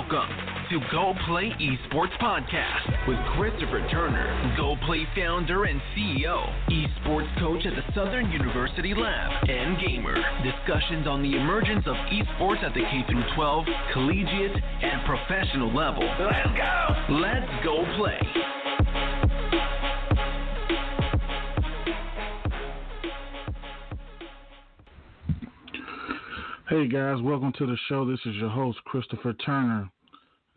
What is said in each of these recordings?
Welcome to Go Play Esports Podcast with Christopher Turner, Go Play founder and CEO, esports coach at the Southern University Lab, and gamer. Discussions on the emergence of esports at the K-12, collegiate, and professional level. Let's go! Let's go play. Hey guys, welcome to the show. This is your host, Christopher Turner.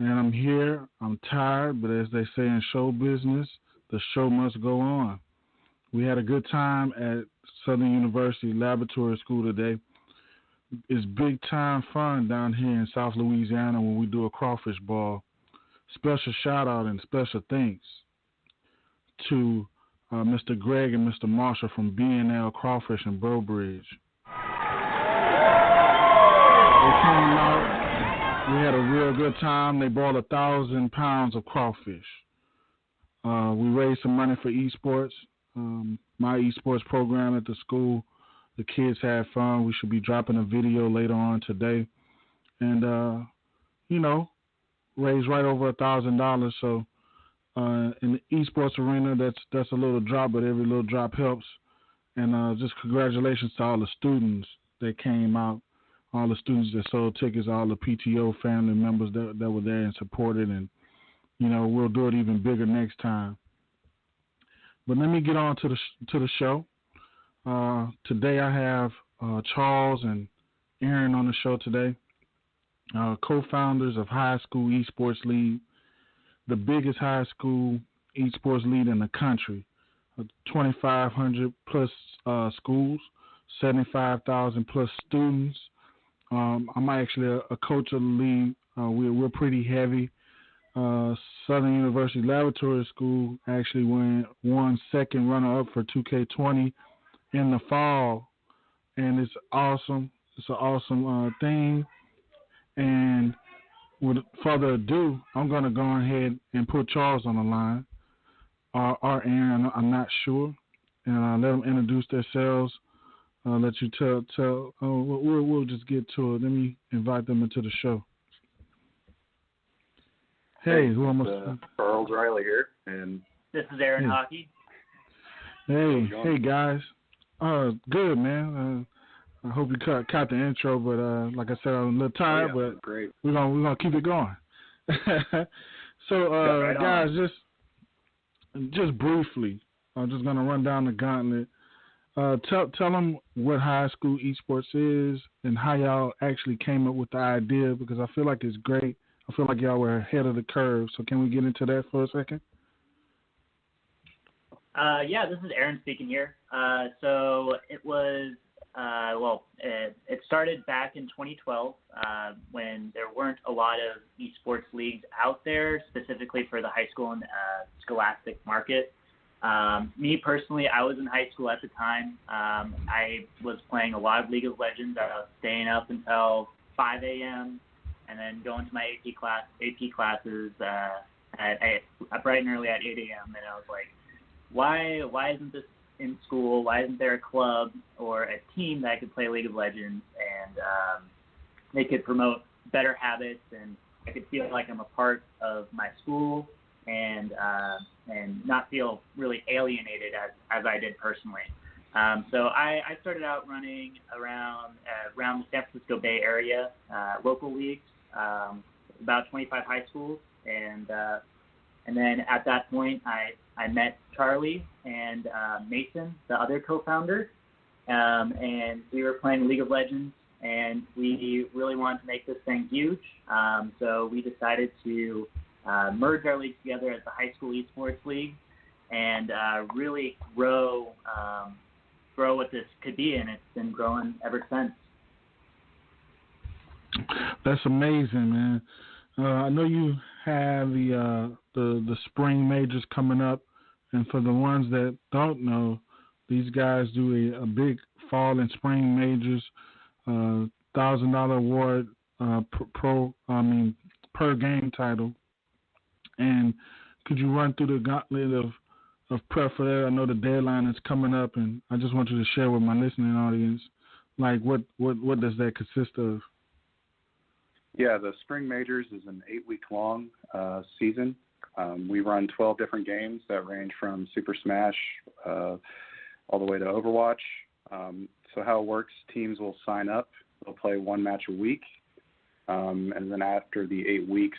And I'm here. I'm tired, but as they say in show business, the show must go on. We had a good time at Southern University Laboratory School today. It's big time fun down here in South Louisiana when we do a crawfish ball. Special shout out and special thanks to Mr. Greg and Mr. Marshall from B&L Crawfish in Brobridge. They came out, we had a real good time. They bought 1,000 pounds of crawfish. We raised some money for esports, my esports program at the school. The kids had fun. We should be dropping a video later on today. And, raised right over $1,000. So in the esports arena, that's a little drop, but every little drop helps. And just congratulations to all the students that came out. All the students that sold tickets, all the PTO family members that were there and supported, and we'll do it even bigger next time. But let me get on to the show. Today I have Charles and Aaron on the show today, co-founders of High School Esports League, the biggest high school esports league in the country. 2,500 plus schools, 75,000 plus students. I'm actually a coach of the league. We're pretty heavy. Southern University Laboratory School actually won second runner-up for 2K20 in the fall, and it's awesome. It's an awesome thing. And without further ado, I'm going to go ahead and put Charles on the line, or Aaron, I'm not sure, and let them introduce themselves. I'll let you tell. We'll just get to it. Let me invite them into the show. Hey, who am I? Charles Reilly here, and this is Aaron Hawkey. Hey guys. Good man. I hope you caught the intro, but like I said, I'm a little tired, but great. We're gonna keep it going. So guys, just briefly, I'm just gonna run down the gauntlet. Tell them what High School Esports is and how y'all actually came up with the idea, because I feel like it's great. I feel like y'all were ahead of the curve. So can we get into that for a second? This is Aaron speaking here. So it was, it started back in 2012 when there weren't a lot of esports leagues out there, specifically for the high school and scholastic market. Me personally, I was in high school at the time. I was playing a lot of League of Legends. I was staying up until 5 a.m. and then going to my AP classes at bright and early at 8 a.m. And I was like, why isn't this in school? Why isn't there a club or a team that could play League of Legends and they could promote better habits, and I could feel like I'm a part of my school and not feel really alienated as I did personally. So I started out running around the San Francisco Bay Area local leagues, about 25 high schools, and then at that point I met Charlie and Mason, the other co-founder, and we were playing League of Legends, and we really wanted to make this thing huge. So we decided to merge our leagues together as the High School Esports League and really grow what this could be, and it's been growing ever since. That's amazing, man. I know you have the spring majors coming up, and for the ones that don't know, these guys do a big fall and spring majors, $1,000 award per game title. And could you run through the gauntlet of prep for that? I know the deadline is coming up, and I just want you to share with my listening audience, like what does that consist of? Yeah, the spring majors is an 8-week-long season. We run 12 different games that range from Super Smash all the way to Overwatch. So how it works, teams will sign up. They'll play one match a week. And then after the 8 weeks,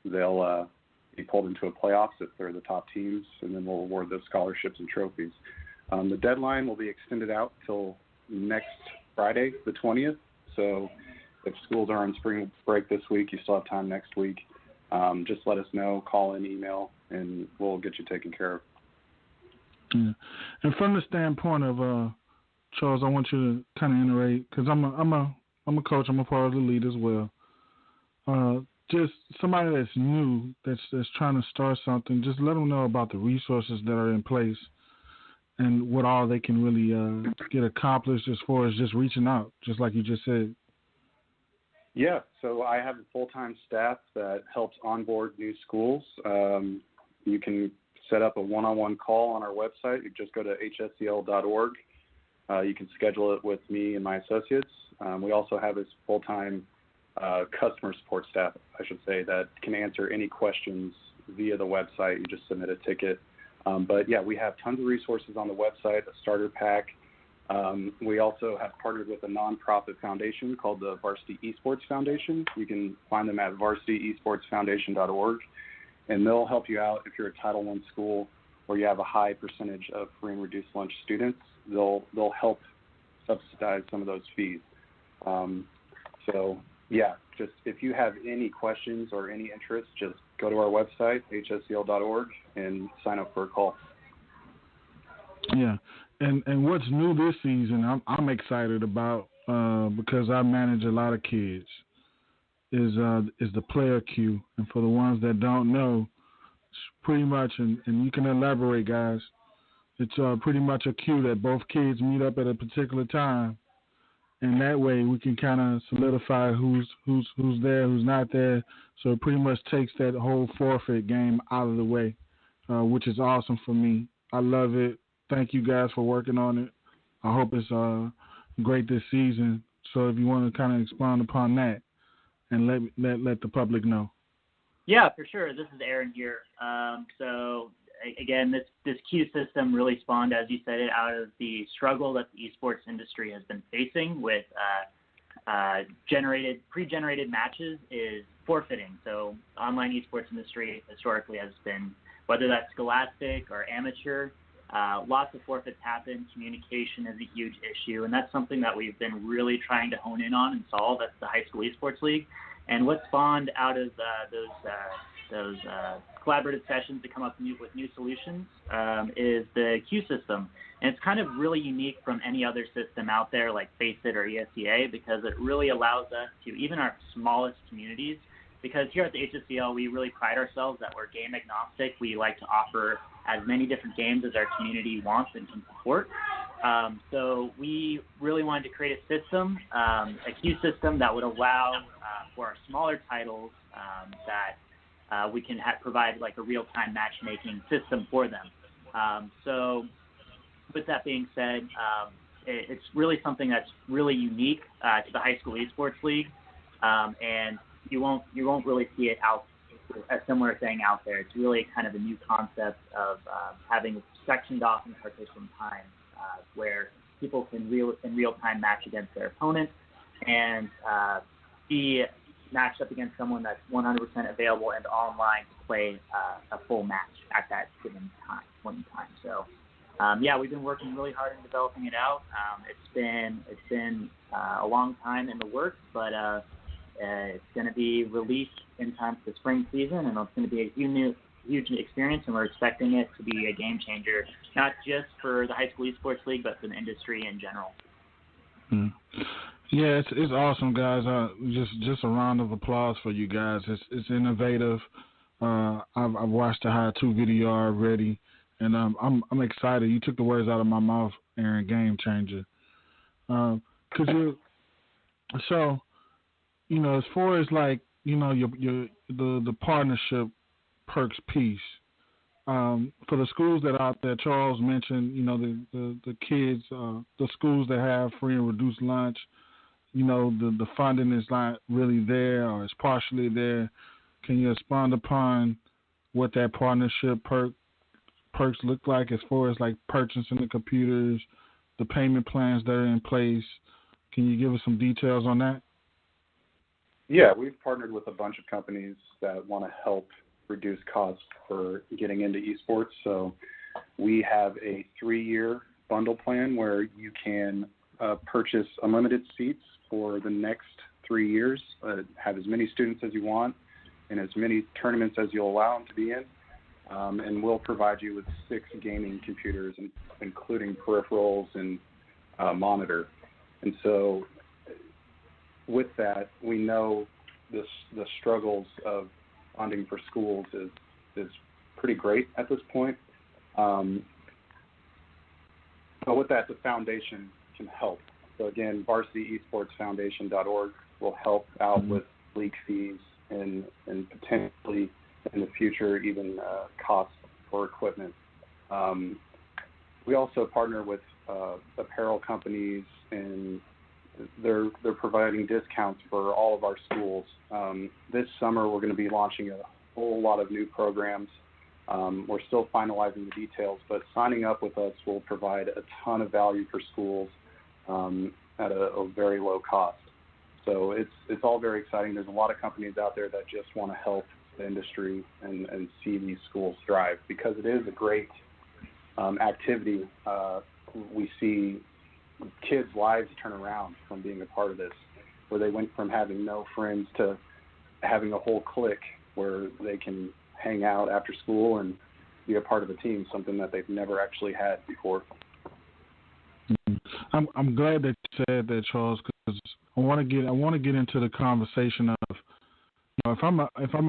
they'll be pulled into a playoffs if they're the top teams, and then we'll award those scholarships and trophies. The deadline will be extended out till next Friday, the 20th. So if schools are on spring break this week, you still have time next week. Just let us know, call in, email, and we'll get you taken care of. Yeah. And from the standpoint of Charles, I want you to kind of iterate, because I'm a coach, I'm a part of the league as well. Just somebody that's new, that's trying to start something, just let them know about the resources that are in place and what all they can really get accomplished as far as just reaching out, just like you just said. Yeah, so I have a full-time staff that helps onboard new schools. You can set up a one-on-one call on our website. You just go to hsel.org. You can schedule it with me and my associates. We also have this full-time customer support staff, I should say, that can answer any questions via the website. You just submit a ticket. But, yeah, we have tons of resources on the website, a starter pack. We also have partnered with a nonprofit foundation called the Varsity Esports Foundation. You can find them at varsityesportsfoundation.org, and they'll help you out if you're a Title I school or you have a high percentage of free and reduced lunch students. They'll help subsidize some of those fees. So, yeah, just if you have any questions or any interest, just go to our website, hsel.org, and sign up for a call. Yeah, and what's new this season, I'm excited about because I manage a lot of kids, is the player queue. And for the ones that don't know, it's pretty much, and you can elaborate, guys, it's pretty much a queue that both kids meet up at a particular time. And that way we can kind of solidify who's there, who's not there. So it pretty much takes that whole forfeit game out of the way, which is awesome for me. I love it. Thank you guys for working on it. I hope it's great this season. So if you want to kind of expound upon that and let the public know. Yeah, for sure. This is Aaron here. So again, this queue system really spawned, as you said, it out of the struggle that the esports industry has been facing with pre-generated matches is forfeiting. So online esports industry historically has been, whether that's scholastic or amateur, lots of forfeits happen. Communication is a huge issue, and that's something that we've been really trying to hone in on and solve. That's the High School Esports League. And what spawned out of those collaborative sessions to come up with new solutions is the queue system. And it's kind of really unique from any other system out there like FACEIT or ESEA because it really allows us to, even our smallest communities, because here at the HSEL we really pride ourselves that we're game agnostic. We like to offer as many different games as our community wants and can support. So we really wanted to create a system, a queue system that would allow for our smaller titles that we can provide like a real-time matchmaking system for them. So with that being said, it's really something that's really unique to the High School Esports League, and you won't really see it a similar thing out there. It's really kind of a new concept of having sectioned off and partitioned time where people can in real time match against their opponent and be matched up against someone that's 100% available and online to play a full match at that given point in time. So, yeah, we've been working really hard in developing it out. It's been a long time in the works, but it's going to be released in time for the spring season, and it's going to be a huge experience, and we're expecting it to be a game changer, not just for the High School Esports League, but for the industry in general. Yeah, it's awesome, guys. Just a round of applause for you guys. It's innovative. I've watched the How To video already, and I'm excited. You took the words out of my mouth, Aaron. Game changer. So, you know, as far as like, you know, the partnership perks piece, for the schools that are out there, Charles mentioned, you know, the kids, the schools that have free and reduced lunch. the funding is not really there or it's partially there. Can you expand upon what that partnership perks look like as far as like purchasing the computers, the payment plans that are in place? Can you give us some details on that? Yeah, we've partnered with a bunch of companies that want to help reduce costs for getting into esports. So we have a 3-year bundle plan where you can purchase unlimited seats for the next 3 years, have as many students as you want, and as many tournaments as you'll allow them to be in. And we'll provide you with 6 gaming computers, including peripherals and monitor. And so with that, we know the struggles of funding for schools is pretty great at this point. But with that, the foundation can help. So again, varsityEsportsFoundation.org will help out with league fees and potentially in the future even costs for equipment. We also partner with apparel companies, and they're providing discounts for all of our schools. This summer we're going to be launching a whole lot of new programs. We're still finalizing the details, but signing up with us will provide a ton of value for schools at a very low cost. So it's all very exciting. There's a lot of companies out there that just want to help the industry and see these schools thrive because it is a great activity. We see kids' lives turn around from being a part of this, where they went from having no friends to having a whole clique where they can hang out after school and be a part of a team, something that they've never actually had before. I'm glad that you said that, Charles, because I want to get into the conversation of, if I'm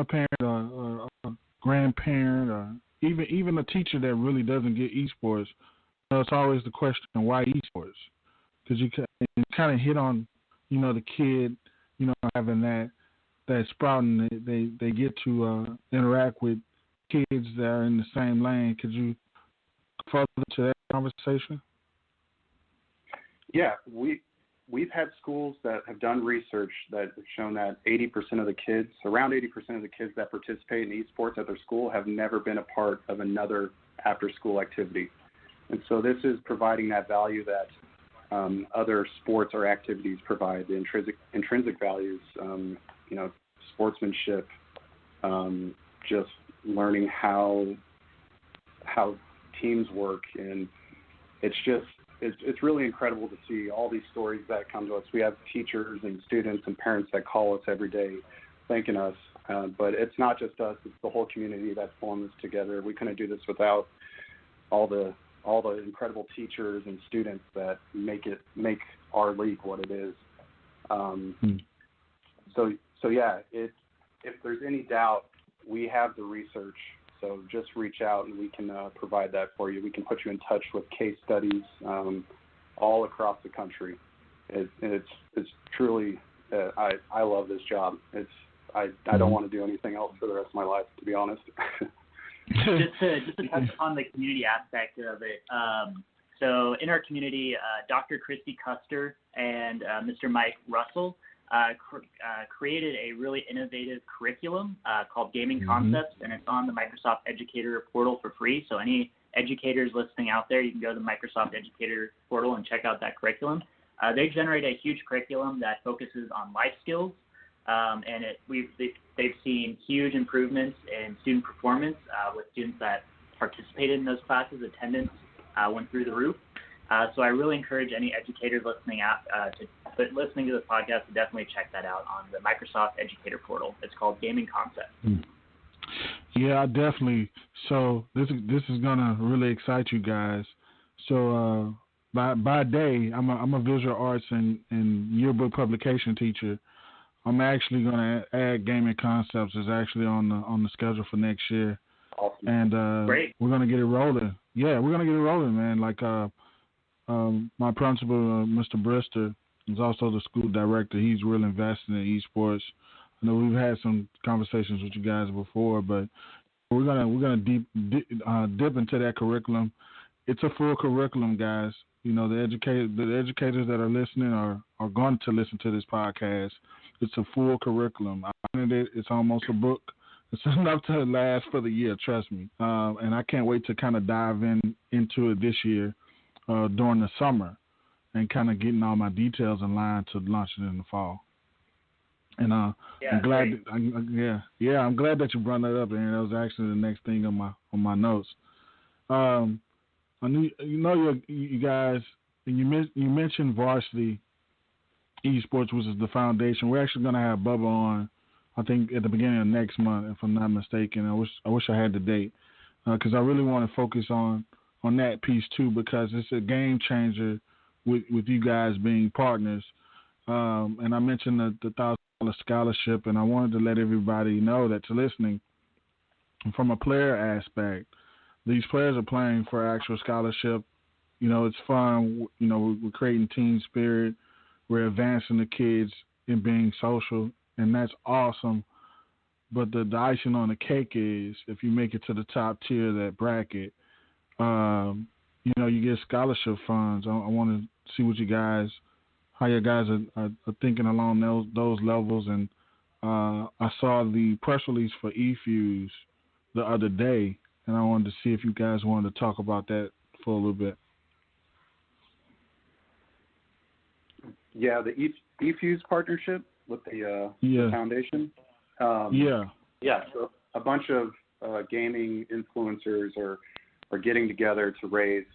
a parent or a grandparent or even a teacher that really doesn't get esports, it's always the question, why esports? Because you kind of hit on, the kid, having that sprouting, they get to interact with kids that are in the same lane. Could you further to that conversation? Yeah, we've had schools that have done research that have shown that around 80% of the kids that participate in esports at their school have never been a part of another after-school activity. And so this is providing that value that other sports or activities provide, the intrinsic values, sportsmanship, just learning how teams work. And it's really incredible to see all these stories that come to us. We have teachers and students and parents that call us every day thanking us, but it's not just us, it's the whole community that's pulling this together. We couldn't do this without all the incredible teachers and students that make our league what it is. So yeah, if there's any doubt, we have the research. So just reach out and we can provide that for you. We can put you in touch with case studies all across the country. It's truly, I love this job. I don't want to do anything else for the rest of my life, to be honest. Just to touch on the community aspect of it. So in our community, Dr. Christy Custer and Mr. Mike Russell created a really innovative curriculum called Gaming Concepts, and it's on the Microsoft Educator portal for free. So any educators listening out there, you can go to the Microsoft Educator portal and check out that curriculum. They generate a huge curriculum that focuses on life skills, and they've seen huge improvements in student performance with students that participated in those classes. Attendance went through the roof. So I really encourage any educators listening to the podcast to definitely check that out on the Microsoft Educator portal. It's called Gaming Concepts. Yeah, definitely. So this is gonna really excite you guys. So by day, I'm a visual arts and yearbook publication teacher. I'm actually gonna add Gaming Concepts. It's actually on the schedule for next year. Awesome. And Great. We're gonna get it rolling. Yeah, we're gonna get it rolling, man. Like my principal, Mr. Brister, is also the school director. He's really invested in esports. I know we've had some conversations with you guys before, but we're gonna dip into that curriculum. It's a full curriculum, guys. The educators that are listening are going to listen to this podcast. It's a full curriculum. I wanted it. It's almost a book. It's enough to last for the year, trust me. And I can't wait to kind of dive into it this year during the summer and kind of getting all my details in line to launch it in the fall. And I'm glad. I'm glad that you brought that up, Aaron. That was actually the next thing on my notes. I knew you guys. You mentioned varsity esports, which is the foundation. We're actually going to have Bubba on, I think, at the beginning of next month, if I'm not mistaken. I wish I had the date because I really want to focus on that piece too, because it's a game changer with you guys being partners. And I mentioned the $1,000 scholarship, and I wanted to let everybody know that's listening, from a player aspect, these players are playing for actual scholarship. It's fun. We're creating team spirit. We're advancing the kids in being social, and that's awesome. But the icing on the cake is if you make it to the top tier of that bracket, you get scholarship funds. I want to see how you guys are thinking along those levels. And I saw the press release for eFuse the other day, and I wanted to see if you guys wanted to talk about that for a little bit. Yeah, the eFuse partnership with the foundation. So a bunch of gaming influencers are getting together to raise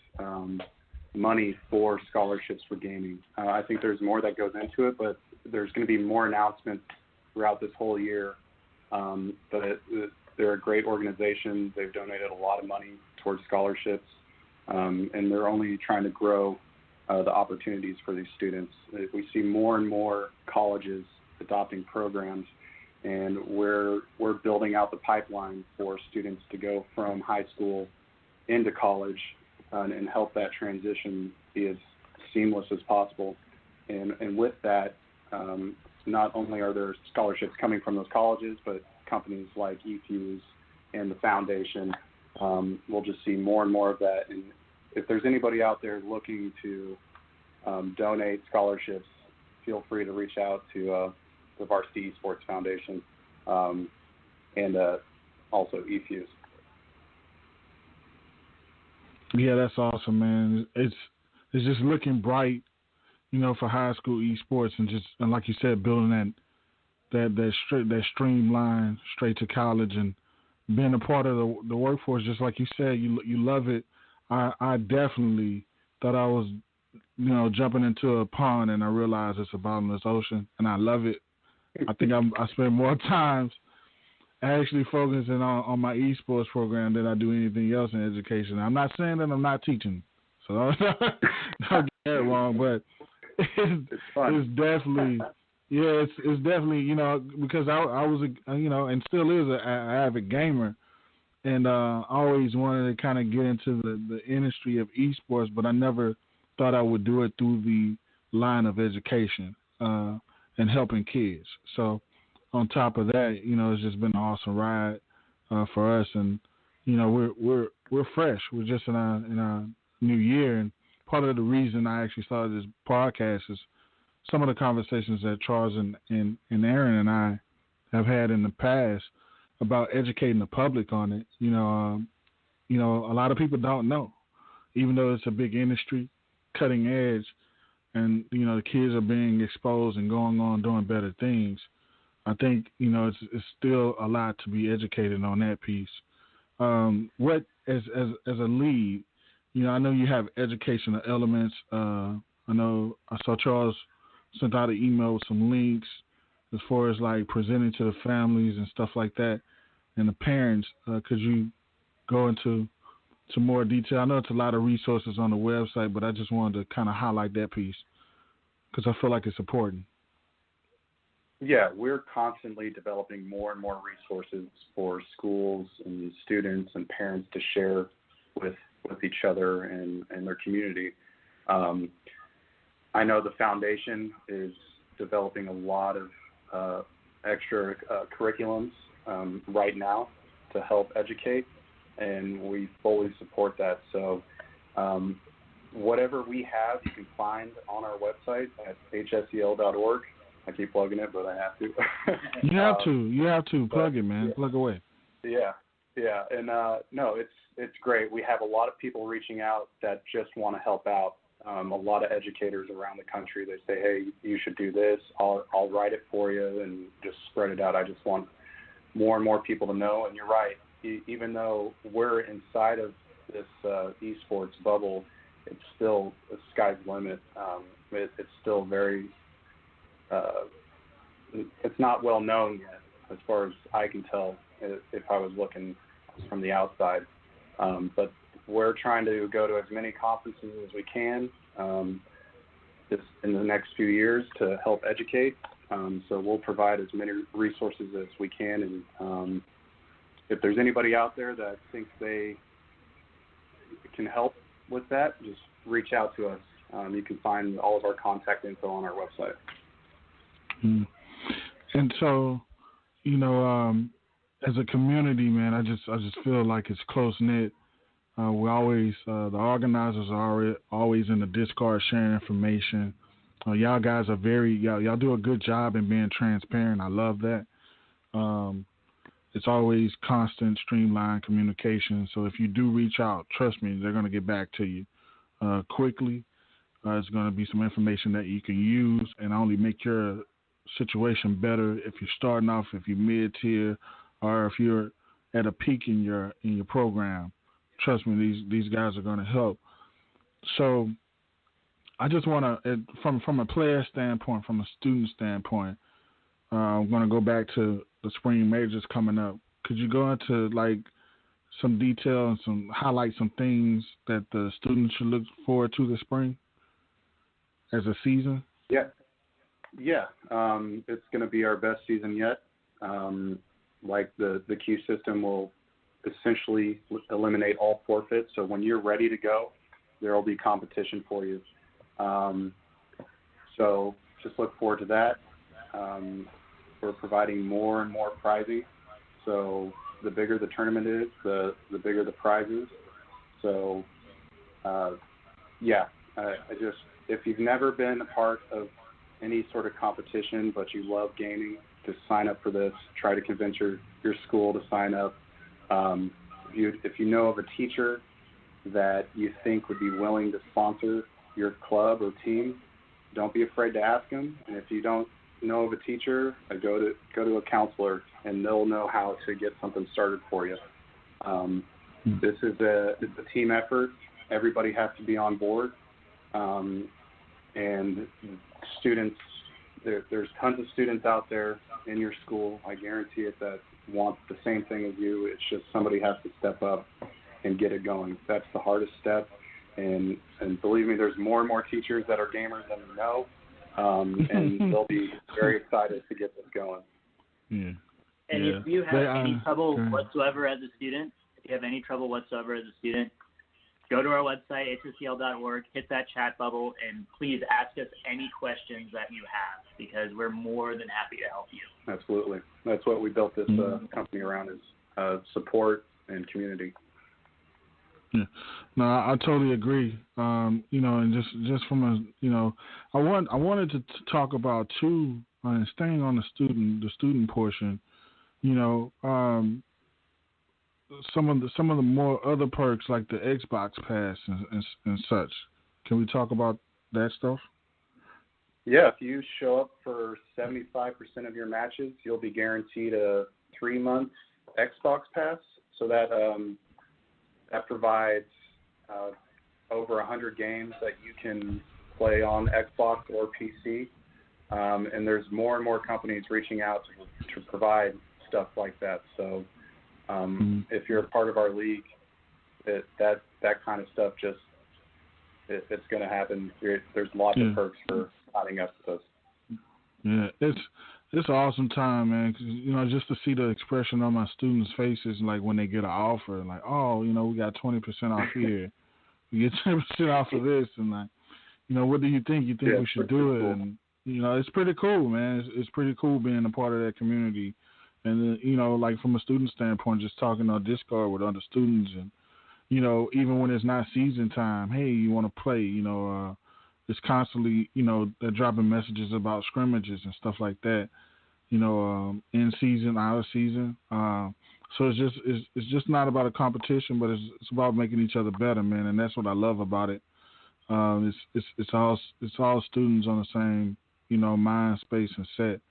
money for scholarships for gaming. I think there's more that goes into it, but there's going to be more announcements throughout this whole year. But they're a great organization. They've donated a lot of money towards scholarships, and they're only trying to grow the opportunities for these students. We see more and more colleges adopting programs, and we're building out the pipeline for students to go from high school into college and help that transition be as seamless as possible. And with that, not only are there scholarships coming from those colleges, but companies like eFuse and the foundation will just see more and more of that. And if there's anybody out there looking to donate scholarships, feel free to reach out to the Varsity Esports Foundation and also eFuse. Yeah, that's awesome, man. It's just looking bright, for high school esports, and like you said, building that streamline straight to college and being a part of the workforce. Just like you said, you love it. I definitely thought I was, jumping into a pond, and I realized it's a bottomless ocean, and I love it. I think I spend more times actually focusing on my esports program than I do anything else in education. I'm not saying that I'm not teaching, so don't get that wrong, but it's definitely, it's definitely, because I was, and still is an avid gamer, and always wanted to kind of get into the industry of esports, but I never thought I would do it through the line of education and helping kids. So on top of that, it's just been an awesome ride for us, and we're fresh. We're just in our new year, and part of the reason I actually started this podcast is some of the conversations that Charles and Aaron and I have had in the past about educating the public on it. A lot of people don't know, even though it's a big industry, cutting edge, and the kids are being exposed and going on doing better things. I think it's still a lot to be educated on that piece. What as a lead, I know you have educational elements. I know I saw Charles sent out an email with some links as far as like presenting to the families and stuff like that, and the parents. Could you go into more detail? I know it's a lot of resources on the website, but I just wanted to kind of highlight that piece because I feel like it's important. Yeah, we're constantly developing more and more resources for schools and students and parents to share with each other and their community. I know the foundation is developing a lot of extra curriculums right now to help educate, and we fully support that. So whatever we have, you can find on our website at hsel.org. I keep plugging it, but I have to. You have to. Plug it, man. Yeah. Plug away. Yeah. And no, it's great. We have a lot of people reaching out that just want to help out. A lot of educators around the country, they say, hey, you should do this. I'll write it for you and just spread it out. I just want more and more people to know. And you're right. Even though we're inside of this esports bubble, it's still the sky's the limit. It's still very it's not well known yet, as far as I can tell, if I was looking from the outside. But we're trying to go to as many conferences as we can just in the next few years to help educate. So we'll provide as many resources as we can. And if there's anybody out there that thinks they can help with that, just reach out to us. You can find all of our contact info on our website. And so, as a community, man, I just feel like it's close knit. We always the organizers are always in the Discord sharing information. Y'all guys are y'all do a good job in being transparent. I love that. It's always constant, streamlined communication. So if you do reach out, trust me, they're going to get back to you quickly. It's going to be some information that you can use and only make your situation better if you're starting off, if you're mid-tier, or if you're at a peak in your program. Trust me, these guys are going to help. So I just want to, from a player standpoint, from a student standpoint, I'm going to go back to the spring majors coming up. Could you go into some detail and highlight some things that the students should look forward to this spring as a season? Yeah. It's going to be our best season yet. The Q system will essentially eliminate all forfeits. So when you're ready to go, there will be competition for you. So just look forward to that. We're providing more and more prizing. So the bigger the tournament is, the bigger the prizes. So, if you've never been a part of any sort of competition, but you love gaming, just sign up for this. Try to convince your school to sign up. If you know of a teacher that you think would be willing to sponsor your club or team, don't be afraid to ask them. And if you don't know of a teacher, go to a counselor, and they'll know how to get something started for you. This is it's a team effort. Everybody has to be on board. And students, there's tons of students out there in your school, I guarantee it, that want the same thing as you. It's just somebody has to step up and get it going. That's the hardest step. And believe me, there's more and more teachers that are gamers than we know. And they'll be very excited to get this going. Yeah. And if you have any trouble whatsoever as a student, go to our website, hsel.org, hit that chat bubble, and please ask us any questions that you have, because we're more than happy to help you. Absolutely. That's what we built this company around, is support and community. Yeah. No, I totally agree. And just from I wanted to talk about too, and staying on the student portion, some of the more other perks like the Xbox Pass and such. Can we talk about that stuff? Yeah, if you show up for 75% of your matches, you'll be guaranteed a 3-month Xbox Pass. So that provides over 100 games that you can play on Xbox or PC. And there's more and more companies reaching out to provide stuff like that. So if you're a part of our league, that kind of stuff it's going to happen. There's lots of perks for signing up with us. Yeah, it's an awesome time, man. 'Cause, just to see the expression on my students' faces, like when they get an offer, like, we got 20% off here, we get 10% off of this, and what do you think? You think we should do it? Cool. And it's pretty cool, man. It's pretty cool being a part of that community. And then, from a student standpoint, just talking on Discord with other students and, even when it's not season time, hey, you want to play, it's constantly, they're dropping messages about scrimmages and stuff like that, in season, out of season. So it's just not about a competition, but it's about making each other better, man. And that's what I love about it. It's all students on the same, mind, space, and set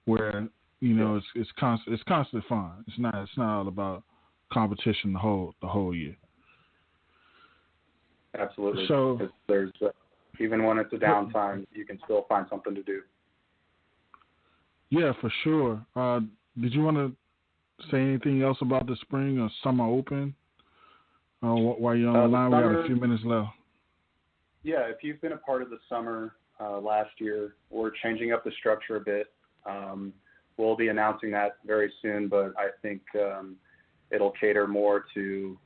where, it's constant fun. It's not all about competition the whole year. Absolutely. So there's even when it's a downtime, you can still find something to do. Yeah, for sure. Did you want to say anything else about the spring or summer open? While you're on the line, we have a few minutes left. Yeah, if you've been a part of the summer last year, we're changing up the structure a bit. We'll be announcing that very soon, but I think it'll cater more to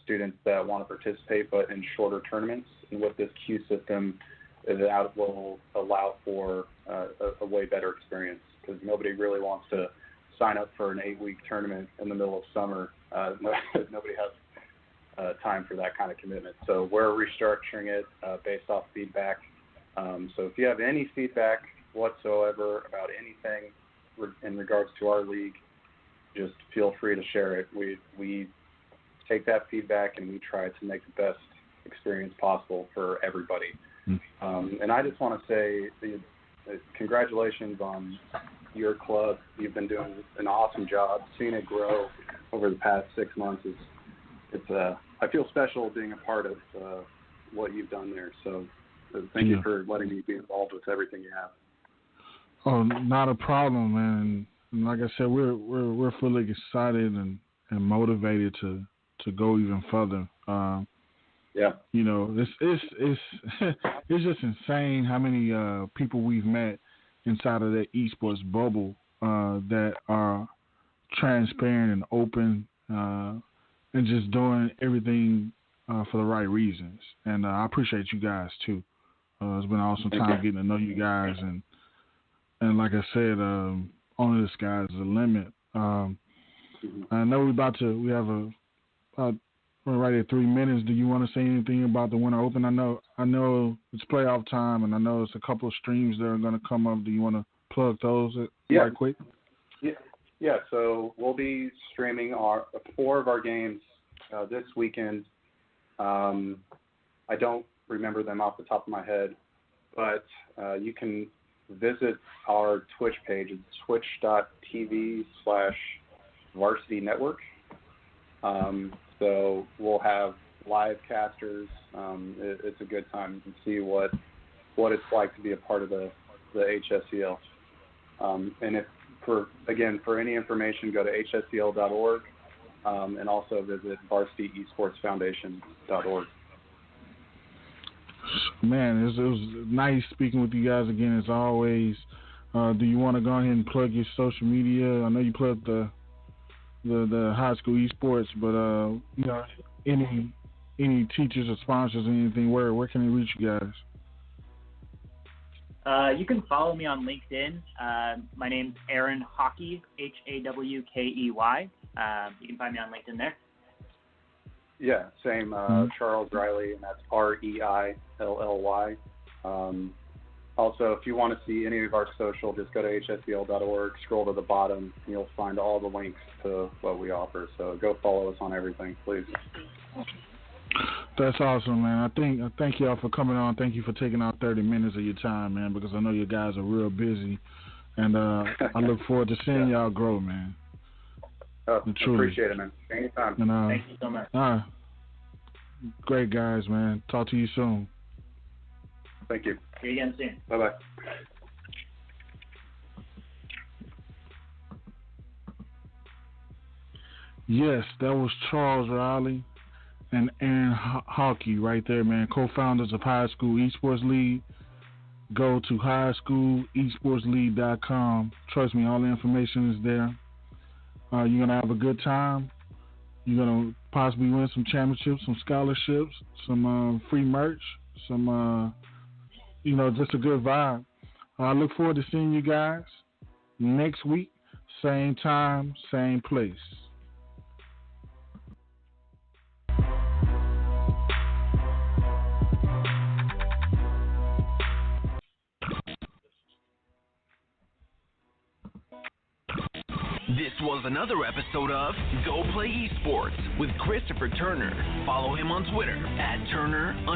students that want to participate, but in shorter tournaments. And with this queue system, that will allow for a way better experience, because nobody really wants to sign up for an 8-week tournament in the middle of summer. Nobody has time for that kind of commitment. So we're restructuring it based off feedback. So if you have any feedback whatsoever about anything in regards to our league, just feel free to share it. We take that feedback and we try to make the best experience possible for everybody. And I just want to say congratulations on your club. You've been doing an awesome job. Seeing it grow over the past 6 months I feel special being a part of what you've done there. So thank you for letting me be involved with everything you have. Oh, not a problem, man. And like I said, we're fully excited and motivated to go even further. Yeah. It's it's just insane how many people we've met inside of that esports bubble that are transparent and open and just doing everything for the right reasons. And I appreciate you guys too. It's been an awesome time getting to know you guys, and like I said, only the sky's the limit. I know we have we're right at 3 minutes. Do you want to say anything about the Winter Open? I know it's playoff time, and I know it's a couple of streams that are going to come up. Do you want to plug those right quick? Yeah. So we'll be streaming 4 of our games this weekend. I don't remember them off the top of my head, but you can visit our Twitch page. It's twitch.tv/varsity network. So we'll have live casters. It's a good time. You can see what it's like to be a part of the HSEL. And for any information, go to hsel.org and also visit varsityesportsfoundation.org. Man, it was nice speaking with you guys again as always. Do you want to go ahead and plug your social media? I know you plugged the High School Esports, but any teachers or sponsors or anything, where can they reach you guys? You can follow me on LinkedIn. My name's Aaron Hawkey, Hawkey. You can find me on LinkedIn there. Yeah, same. Charles Reilly, and that's Reilly. Also, if you want to see any of our social, just go to hsel.org, scroll to the bottom, and you'll find all the links to what we offer. So go follow us on everything, please. That's awesome, man. I thank y'all for coming on. Thank you for taking out 30 minutes of your time, man, because I know you guys are real busy. And I look forward to seeing y'all grow, man. Oh, appreciate it, man. Anytime. And, thank you so much. Great guys, man. Talk to you soon. Thank you. See you again soon. Bye-bye. Yes, that was Charles Reilly and Aaron Hawkey right there, man. Co-founders of High School Esports League. Go to highschoolesportsleague.com. Trust me, all the information is there. You're going to have a good time. You're going to possibly win some championships, some scholarships, some free merch, some, just a good vibe. I look forward to seeing you guys next week, same time, same place. This was another episode of Go Play Esports with Christopher Turner. Follow him on Twitter at Turner_CP.